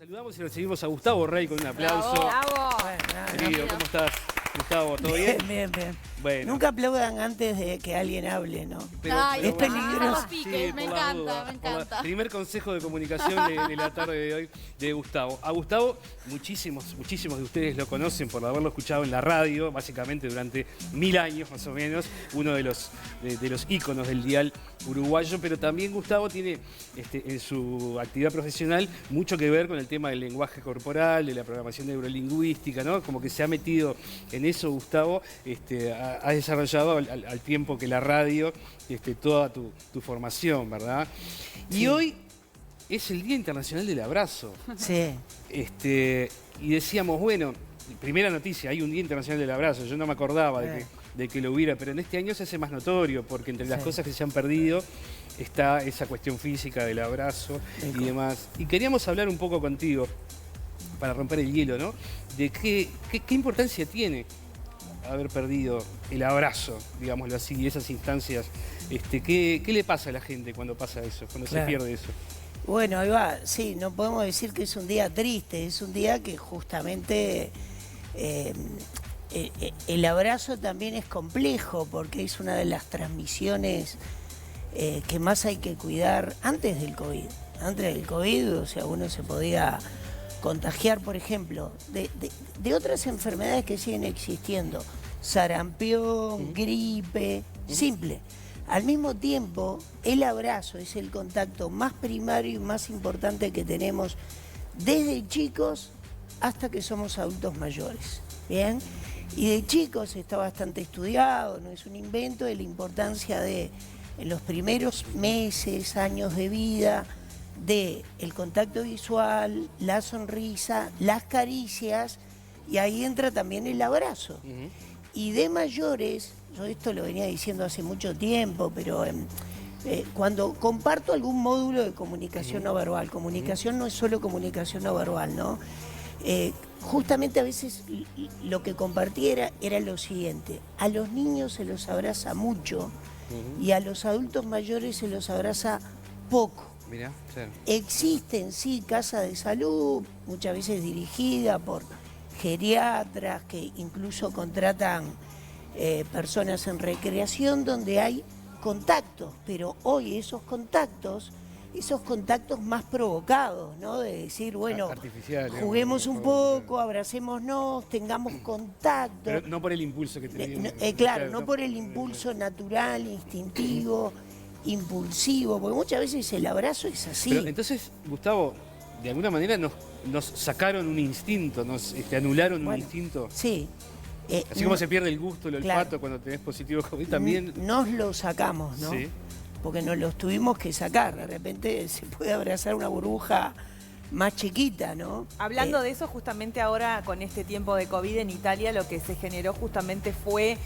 Saludamos y recibimos a Gustavo Rey con un aplauso. ¡Bravo! Querido, ¿cómo estás? Gustavo, ¿todo bien? Bien. Bueno. Nunca aplaudan antes de que alguien hable, ¿no? Ay, es peligroso. Me encanta, me encanta. Primer consejo de comunicación de la tarde de hoy de Gustavo. A Gustavo, muchísimos de ustedes lo conocen por haberlo escuchado en la radio, básicamente durante 1000 años más o menos, uno de los íconos del dial uruguayo, pero también Gustavo tiene en su actividad profesional mucho que ver con el tema del lenguaje corporal, de la programación neurolingüística, ¿no? Como que se ha metido en eso, Gustavo, ha desarrollado al tiempo que la radio, toda tu formación, ¿verdad? Sí. Y hoy es el Día Internacional del Abrazo. Sí. Y decíamos, bueno, primera noticia, hay un Día Internacional del Abrazo. Yo no me acordaba de que lo hubiera, pero en este año se hace más notorio, porque entre las cosas que se han perdido está esa cuestión física del abrazo y demás. Y queríamos hablar un poco contigo, para romper el hielo, ¿no? De qué importancia tiene haber perdido el abrazo, digámoslo así, y esas instancias. ¿Qué le pasa a la gente cuando pasa eso, cuando se pierde eso? Bueno, ahí va. Sí, no podemos decir que es un día triste, es un día que justamente el abrazo también es complejo, porque es una de las transmisiones que más hay que cuidar antes del COVID. Antes del COVID, o sea, uno se podía contagiar, por ejemplo, de otras enfermedades que siguen existiendo. Sarampión, gripe, simple. Al mismo tiempo, el abrazo es el contacto más primario y más importante que tenemos desde chicos hasta que somos adultos mayores. ¿Bien? Y de chicos está bastante estudiado, no es un invento, de la importancia de, en los primeros meses, años de vida, del contacto visual, la sonrisa, las caricias, y ahí entra también el abrazo. Y de mayores, yo esto lo venía diciendo hace mucho tiempo, pero cuando comparto algún módulo de comunicación no verbal, comunicación no es solo comunicación no verbal, ¿no? Justamente a veces lo que compartí era lo siguiente: a los niños se los abraza mucho y a los adultos mayores se los abraza poco. Mirá, claro. Existen, sí, casas de salud, muchas veces dirigidas por geriatras que incluso contratan personas en recreación, donde hay contactos, pero hoy esos contactos más provocados, ¿no? De decir, bueno, juguemos un poco, abracémonos, tengamos contacto. Pero no por el impulso que tenemos. Claro, no por el impulso natural, instintivo, impulsivo, porque muchas veces el abrazo es así. Pero entonces, Gustavo, de alguna manera nos sacaron un instinto, nos anularon un instinto. Sí. Así como se pierde el gusto, el olfato cuando tenés positivo COVID, también... Nos lo sacamos, ¿no? Sí. Porque nos los tuvimos que sacar. De repente se puede abrazar una burbuja más chiquita, ¿no? Hablando de eso, justamente ahora con este tiempo de COVID en Italia, lo que se generó justamente fue,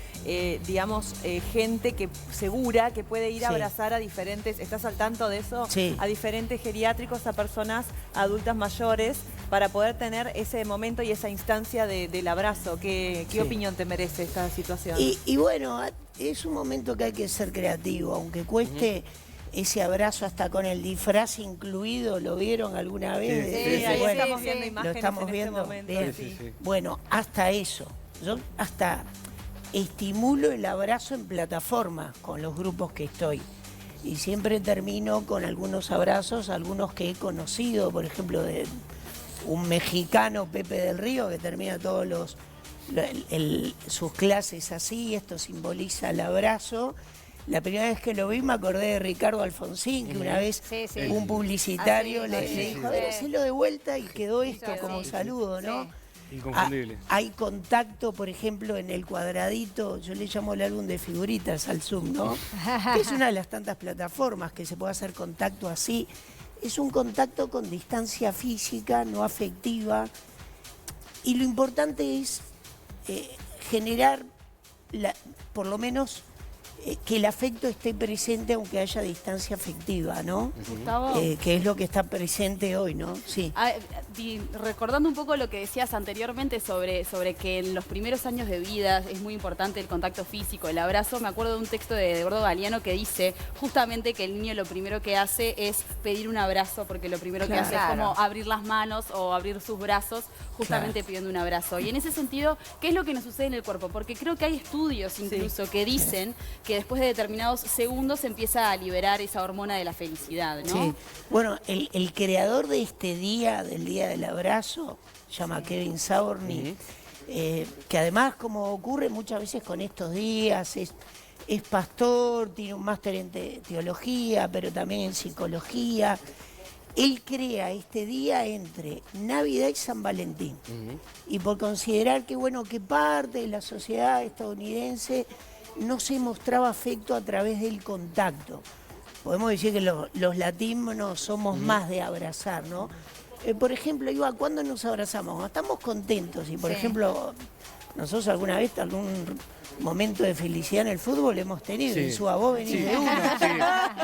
gente segura que puede ir a abrazar a diferentes, ¿estás al tanto de eso? Sí. A diferentes geriátricos, a personas adultas mayores, para poder tener ese momento y esa instancia del abrazo. ¿Qué opinión te merece esta situación? Y bueno, es un momento que hay que ser creativo, aunque cueste... Ese abrazo hasta con el disfraz incluido, ¿lo vieron alguna vez? Sí, ahí estamos viendo imágenes. Lo estamos viendo. Bien. Bueno, hasta eso. Yo hasta estimulo el abrazo en plataforma con los grupos que estoy. Y siempre termino con algunos abrazos, algunos que he conocido, por ejemplo, de un mexicano, Pepe del Río, que termina todos sus clases así. Esto simboliza el abrazo. La primera vez que lo vi me acordé de Ricardo Alfonsín, que una vez un publicitario le dijo, a ver, hacelo de vuelta, y quedó esto como saludo, ¿no? Sí. Inconfundible. Hay contacto, por ejemplo, en el cuadradito, yo le llamo el álbum de figuritas al Zoom, ¿no? Que es una de las tantas plataformas que se puede hacer contacto así. Es un contacto con distancia física, no afectiva, y lo importante es generar, por lo menos... que el afecto esté presente aunque haya distancia afectiva, ¿no? Gustavo. Que es lo que está presente hoy, ¿no? Sí. Recordando un poco lo que decías anteriormente sobre que en los primeros años de vida es muy importante el contacto físico, el abrazo, me acuerdo de un texto de Eduardo Galeano que dice justamente que el niño lo primero que hace es pedir un abrazo, porque lo primero que hace es como abrir las manos o abrir sus brazos, justamente pidiendo un abrazo. Y en ese sentido, ¿qué es lo que nos sucede en el cuerpo? Porque creo que hay estudios incluso que dicen que después de determinados segundos se empieza a liberar esa hormona de la felicidad, ¿no? Sí. Bueno, el creador de este día, del Día del Abrazo, se llama Kevin Saborny, que además, como ocurre muchas veces con estos días, es pastor, tiene un máster en teología, pero también en psicología. Él crea este día entre Navidad y San Valentín. Y por considerar que, bueno, que parte de la sociedad estadounidense no se mostraba afecto a través del contacto. Podemos decir que los latinos somos más de abrazar, ¿no? Por ejemplo, Iba, ¿cuándo nos abrazamos? Cuando estamos contentos y, por ejemplo, nosotros alguna vez, algún momento de felicidad en el fútbol hemos tenido. Y a vos venís de uno.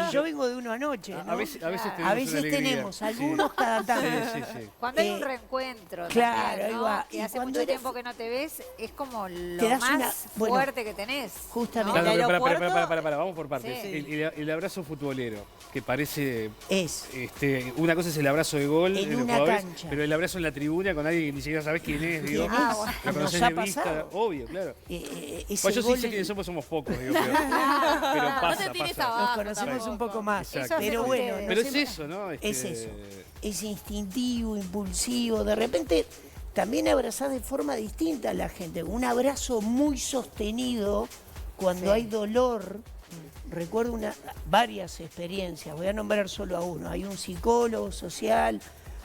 Y yo vengo de uno anoche, ¿no? A veces tenemos algunos cada tanto. Cuando hay un reencuentro. Claro, también, ¿no? ahí va. Que Y hace cuando mucho tiempo que no te ves, es como lo te das más fuerte que tenés. Justamente. Claro, ¿El aeropuerto? para, vamos por partes. Sí. El abrazo futbolero, que parece... Es. Una cosa es el abrazo de gol En de los una jugadores, cancha. pero el abrazo en la tribuna con alguien que ni siquiera sabés quién es, digo, Bueno. lo conocés Nos de ha vista, pasado. obvio, claro. Ese Pues yo sí gol sé en- quiénes somos pocos, digo, pero No pasa, te tires pasa. abajo. Nos conocemos tampoco. un poco más. Exacto. Pero bueno, Pero nos es hemos- eso, ¿no? Es eso. Es instintivo, impulsivo. De repente también abrazás de forma distinta a la gente. Un abrazo muy sostenido cuando hay dolor. Recuerdo varias experiencias, voy a nombrar solo a uno. Hay un psicólogo social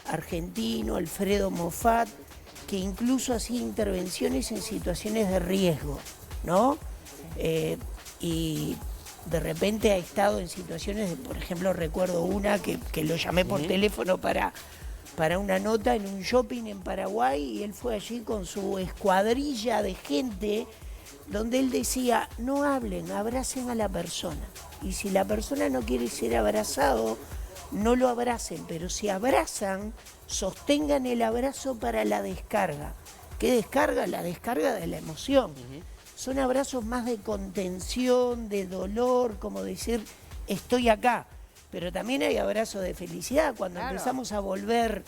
argentino, Alfredo Moffat, que incluso hacía intervenciones en situaciones de riesgo, ¿no? Y de repente ha estado en situaciones, por ejemplo, recuerdo una que lo llamé por teléfono para una nota en un shopping en Paraguay, y él fue allí con su escuadrilla de gente, donde él decía, no hablen, abracen a la persona. Y si la persona no quiere ser abrazado, no lo abracen, pero si abrazan, sostengan el abrazo para la descarga. ¿Qué descarga? La descarga de la emoción. Son abrazos más de contención, de dolor, como decir, estoy acá. Pero también hay abrazos de felicidad, cuando empezamos a volver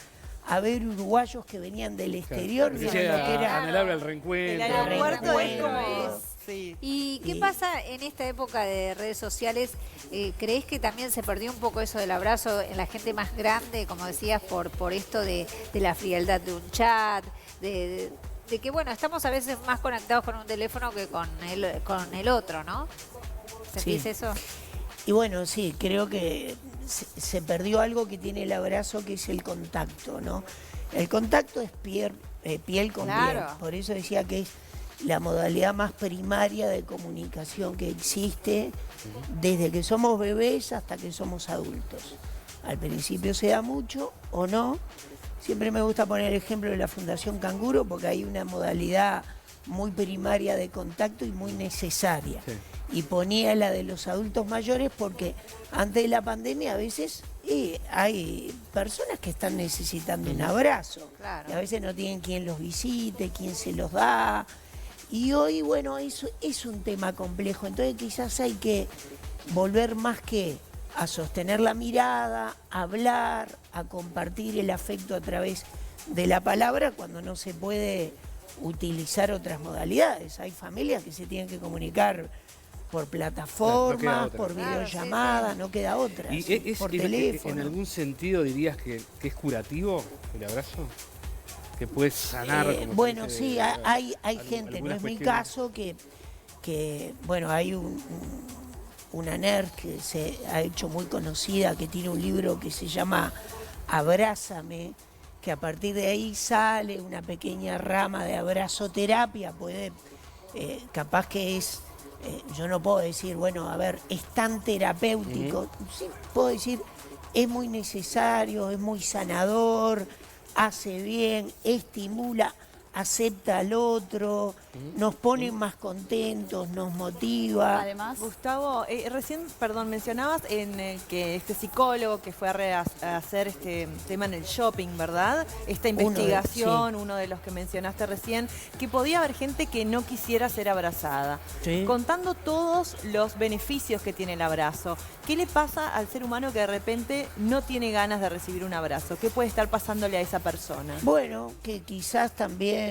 a ver uruguayos que venían del exterior, Porque vieron lo que era. anhelable el reencuentro. El aeropuerto es reencuentro. como... Sí. ¿Y qué pasa en esta época de redes sociales? ¿Creés que también se perdió un poco eso del abrazo en la gente más grande, como decías, por esto de la frialdad de un chat, de que, bueno, estamos a veces más conectados con un teléfono que con el otro, ¿no? ¿Sentís Sí. eso? Y bueno, sí, creo que se perdió algo que tiene el abrazo, que es el contacto, ¿no? El contacto es piel con piel. Por eso decía que es la modalidad más primaria de comunicación que existe desde que somos bebés hasta que somos adultos. Al principio se da mucho o no. Siempre me gusta poner el ejemplo de la Fundación Canguro, porque hay una modalidad muy primaria de contacto y muy necesaria. Sí. Y ponía la de los adultos mayores porque antes de la pandemia a veces hay personas que están necesitando un abrazo. Claro. Y a veces no tienen quien los visite, quien se los da. Y hoy, bueno, eso es un tema complejo. Entonces quizás hay que volver más que a sostener la mirada, a hablar, a compartir el afecto a través de la palabra cuando no se puede utilizar otras modalidades. Hay familias que se tienen que comunicar por plataformas, otra. por Claro, videollamada, sí. no queda otra. ¿Y sí, por teléfono. en algún sentido dirías que es curativo el abrazo? ¿Que puedes sanar? como se Bueno, dice, sí, hay gente, no algunas es mi cuestiones? caso, que bueno, hay una nerd que se ha hecho muy conocida, que tiene un libro que se llama Abrázame, que a partir de ahí sale una pequeña rama de abrazoterapia, capaz que es, yo no puedo decir, bueno, a ver, es tan terapéutico, sí, puedo decir, es muy necesario, es muy sanador, hace bien, estimula. acepta al otro, nos pone más contentos, nos motiva. Además, Gustavo, recién, perdón, mencionabas que este psicólogo que fue a hacer este tema en el shopping, ¿verdad? Esta investigación, uno de los que mencionaste recién, que podía haber gente que no quisiera ser abrazada. Sí. Contando todos los beneficios que tiene el abrazo, ¿qué le pasa al ser humano que de repente no tiene ganas de recibir un abrazo? ¿Qué puede estar pasándole a esa persona? Bueno, que quizás también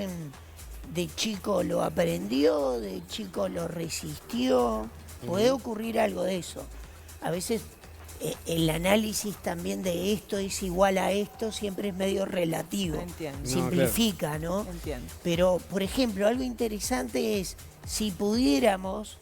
de chico lo aprendió, de chico lo resistió. Puede ocurrir algo de eso. A veces el análisis también de esto es igual a esto siempre es medio relativo. Entiendo. No, Simplifica, ¿no? Entiendo. Pero, por ejemplo, algo interesante es, si pudiéramos,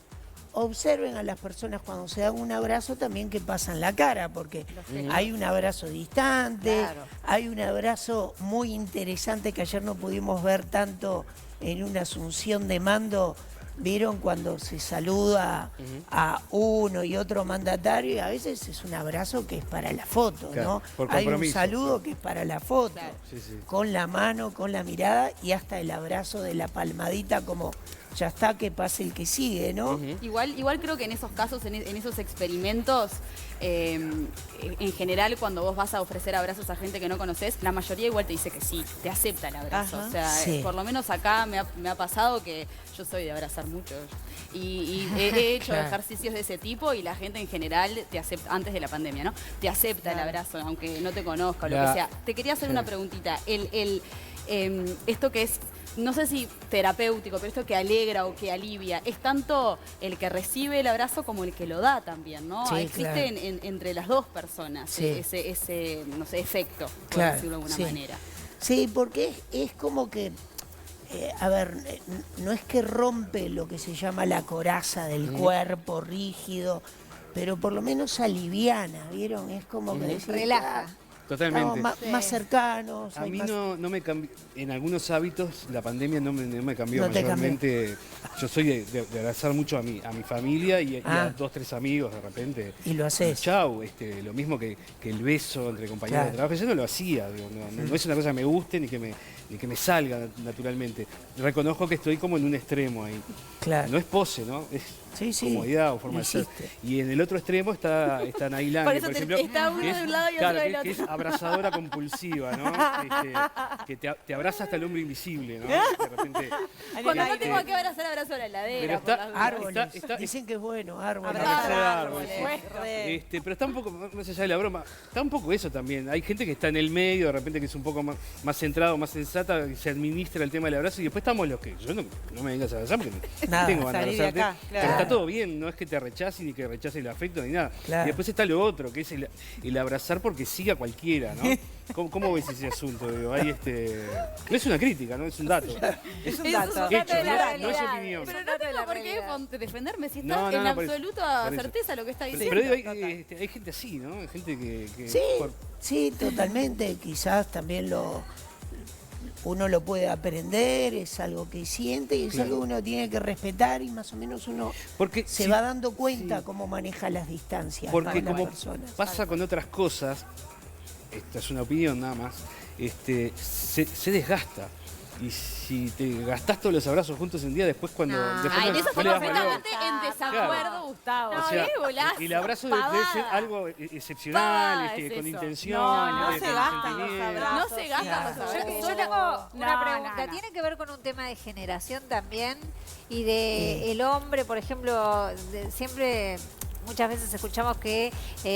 observen a las personas cuando se dan un abrazo también que pasan la cara, porque hay un abrazo distante, Claro. hay un abrazo muy interesante que ayer no pudimos ver tanto en una asunción de mando. ¿Vieron cuando se saluda a uno y otro mandatario? Y a veces es un abrazo que es para la foto, Claro, ¿no? por Hay un compromiso. saludo que es para la foto, Claro. Sí, sí. con la mano, con la mirada y hasta el abrazo de la palmadita como ya está, que pase el que sigue, ¿no? igual creo que en esos casos, en esos experimentos, en general cuando vos vas a ofrecer abrazos a gente que no conoces, la mayoría igual te dice que sí, te acepta el abrazo. Ajá. O sea, Sí. por lo menos acá me ha pasado que yo soy de abrazar mucho. Y he hecho Claro. ejercicios de ese tipo y la gente en general te acepta, antes de la pandemia, ¿no? Te acepta el abrazo, aunque no te conozca o lo que sea. Te quería hacer una preguntita. Esto que es, no sé si terapéutico, pero esto que alegra o que alivia, es tanto el que recibe el abrazo como el que lo da también, ¿no? Sí, Existe claro. entre las dos personas Sí. ese, no sé, efecto, por Claro, decirlo de alguna sí. manera. Sí, porque es como que, no es que rompe lo que se llama la coraza del cuerpo rígido, pero por lo menos aliviana, ¿vieron? Es como que decir, Relaja. Totalmente. estamos más cercanos. A hay mí más- no me cambió, en algunos hábitos la pandemia no me cambió No te mayormente. Yo soy de abrazar mucho a mi familia y a Ah. 2, 3 amigos de repente. Y lo haces. Chau, lo mismo que el beso entre compañeros Claro. de trabajo. Yo no lo hacía, digo, no es una cosa que me guste ni que me salga naturalmente. Reconozco que estoy como en un extremo ahí. Claro. No es pose, ¿no? Es Sí, sí, comodidad o forma de ser. hiciste. Y en el otro extremo está Nailani, Por eso por te- ejemplo. está uno que de un lado y otro claro, del que es otro. abrazadora compulsiva, ¿no? Que te abraza hasta el hombre invisible, ¿no? De repente. Cuando no tengo que abrazar, abrazo a la heladera. Pero por está- las dudas. Árboles. Dicen que es bueno, árboles. Abrazar árboles. árboles. Pero está un poco, más allá de la broma, está un poco eso también. Hay gente que está en el medio, de repente que es un poco más centrado, más sensata, que se administra el tema del abrazo y después estamos los que yo no me vengas a abrazar porque no Nada. tengo ganas de Salí de abrazarte. acá, claro. Pero está todo bien, no es que te rechace ni que rechace el afecto ni nada. Claro. Y después está lo otro, que es el abrazar porque siga cualquiera, ¿no? ¿Cómo ves ese asunto? Digo, no es una crítica, ¿no? Es un dato. Es un Eso dato. es un Hecho, dato de la no es realidad. opinión. Pero no Dato de tengo la por qué realidad. defenderme si No, está no, en no, por eso, absoluta por eso. certeza lo que está diciendo. Pero digo, hay gente así, ¿no? Hay gente que Sí, por- sí, totalmente. Quizás también uno lo puede aprender, es algo que siente y es Claro. algo que uno tiene que respetar y más o menos uno porque se sí, va dando cuenta cómo maneja las distancias Porque con las como personas. pasa con otras cosas, esta es una opinión nada más, se desgasta. Y si te gastás todos los abrazos juntos en día, después cuando... No. después En no- eso no estoy le das valor. completamente en desacuerdo, Claro. Gustavo. O sea, ¿Qué golazo? el abrazo debe ser Pavada. algo excepcional, Pavada es con eso. intención, No con se gastan los sentimiento. abrazos. No se gastan Claro. los Yo, abrazos. yo tengo una No, pregunta. no. Tiene que ver con un tema de generación también y de el hombre, por ejemplo, siempre muchas veces escuchamos que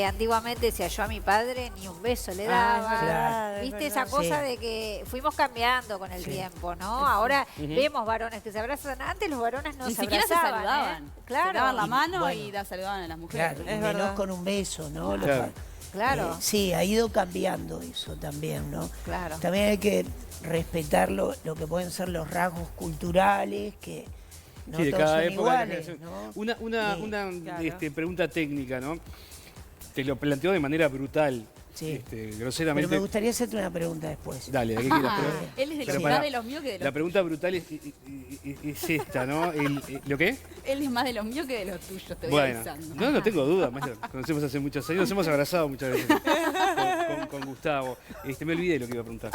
antiguamente decía yo a mi padre ni un beso le daba. Claro. ¿Viste esa cosa Sí. de que fuimos cambiando con el Sí. tiempo, ¿no? Ahora vemos varones que se abrazan. Antes los varones no Ni se siquiera se abrazaban, saludaban. ¿eh? Se Claro. daban la mano bueno. y la saludaban a las mujeres. Claro, Es menos verdad. con un beso, ¿no? Claro. Claro. Sí, ha ido cambiando eso también, ¿no? Claro. También hay que respetar lo que pueden ser los rasgos culturales, que no Sí, de todos cada son época. de la iguales, generación. ¿no? Una Sí. Claro. pregunta técnica, ¿no? Te lo planteo de manera brutal, Sí. Pero groseramente. me gustaría hacerte una pregunta después. Dale, ¿de qué quieras? Pero- Él es de pero los pará. más de los míos que de La los pregunta brutal es esta, ¿no? ¿Lo qué? Él es más de los míos que de los tuyos, te voy Bueno, avisando. no tengo duda, más nos conocemos hace muchos años, nos hemos abrazado muchas veces con Gustavo. Me olvidé lo que iba a preguntar.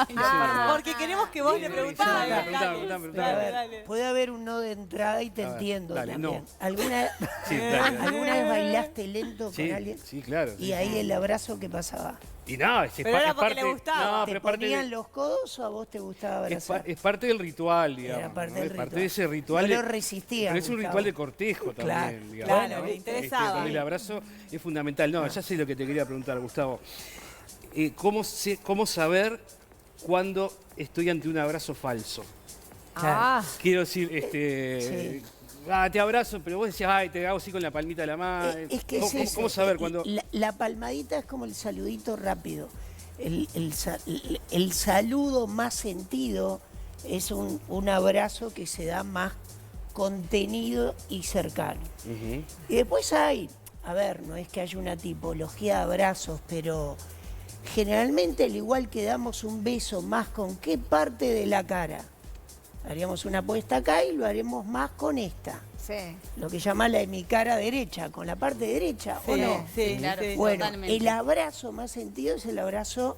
Porque queremos que vos le preguntes. A ver, puede haber un no de entrada y te A ver, entiendo dale, también. no. ¿Alguna Dale. vez bailaste lento Sí, con alguien? sí, claro. Y ahí el abrazo, ¿qué pasaba? Y no, Pero era porque le gustaba. No, ¿Te pero es parte, ponían los codos o a vos te gustaba abrazar? es parte del ritual, digamos. Era parte ¿no? del Es parte ritual. de ese ritual. No lo resistían, Pero es un Gustavo. ritual de cortejo también, Claro, digamos. claro, le interesaba. Donde el abrazo es fundamental. No, ya sé lo que te quería preguntar, Gustavo. ¿Cómo saber cuándo estoy ante un abrazo falso? Ah, Quiero decir, Sí. te abrazo, pero vos decías, ay, te hago así con la palmita de la mano. Es que ¿Cómo, es eso. cómo saber cuándo? La palmadita es como el saludito rápido. El saludo más sentido es un abrazo que se da más contenido y cercano. Ujú. Y después hay, a ver, no es que haya una tipología de abrazos, pero generalmente al igual que damos un beso más con qué parte de la cara. Haríamos una puesta acá y lo haremos más con esta. Sí. Lo que llama la hemicara derecha, con la parte derecha, ¿o sí, no? sí, Claro. sí. Bueno, Totalmente. el abrazo más sentido es el abrazo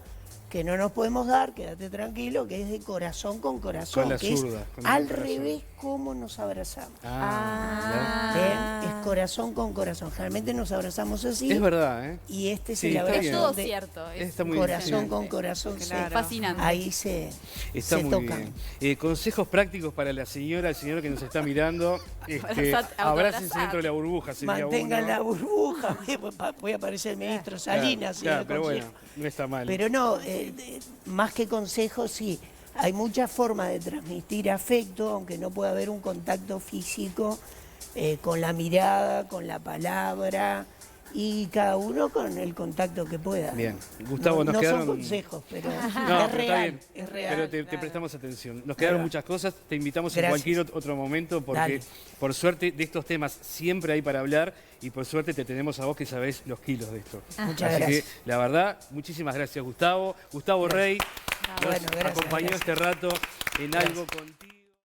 que no nos podemos dar, quédate tranquilo, que es de corazón con corazón, Con la que zurda, es con el al corazón. revés cómo nos abrazamos. Ah, ¿Ven? Es corazón con corazón. Generalmente nos abrazamos así es verdad, ¿eh? y este es Sí, el está abrazo bien. Es todo donde cierto. Está muy corazón bien. con corazón Claro. Fascinante. ahí se Muy tocan. bien. Consejos prácticos para la señora, el señor que nos está mirando. Abrácense dentro de la burbuja, sería mantengan uno. la burbuja. Voy a parecer ministro Salinas. si Claro, el pero consejo. bueno, no está mal. Pero no, más que consejos, sí. Hay muchas formas de transmitir afecto, aunque no pueda haber un contacto físico con la mirada, con la palabra y cada uno con el contacto que pueda. Bien. Gustavo, no, nos no quedaron... son consejos, pero No, es pero está real. bien. Es real. Pero te prestamos atención. Nos quedaron Ahí va. muchas cosas. Te invitamos en Gracias. cualquier otro momento porque, Dale. por suerte, de estos temas siempre hay para hablar y por suerte te tenemos a vos que sabés los kilos de esto. Muchas Así gracias. que, la verdad, muchísimas gracias, Gustavo. Gustavo Rey nos Bueno, gracias, acompañó gracias. este rato en Algo Contigo.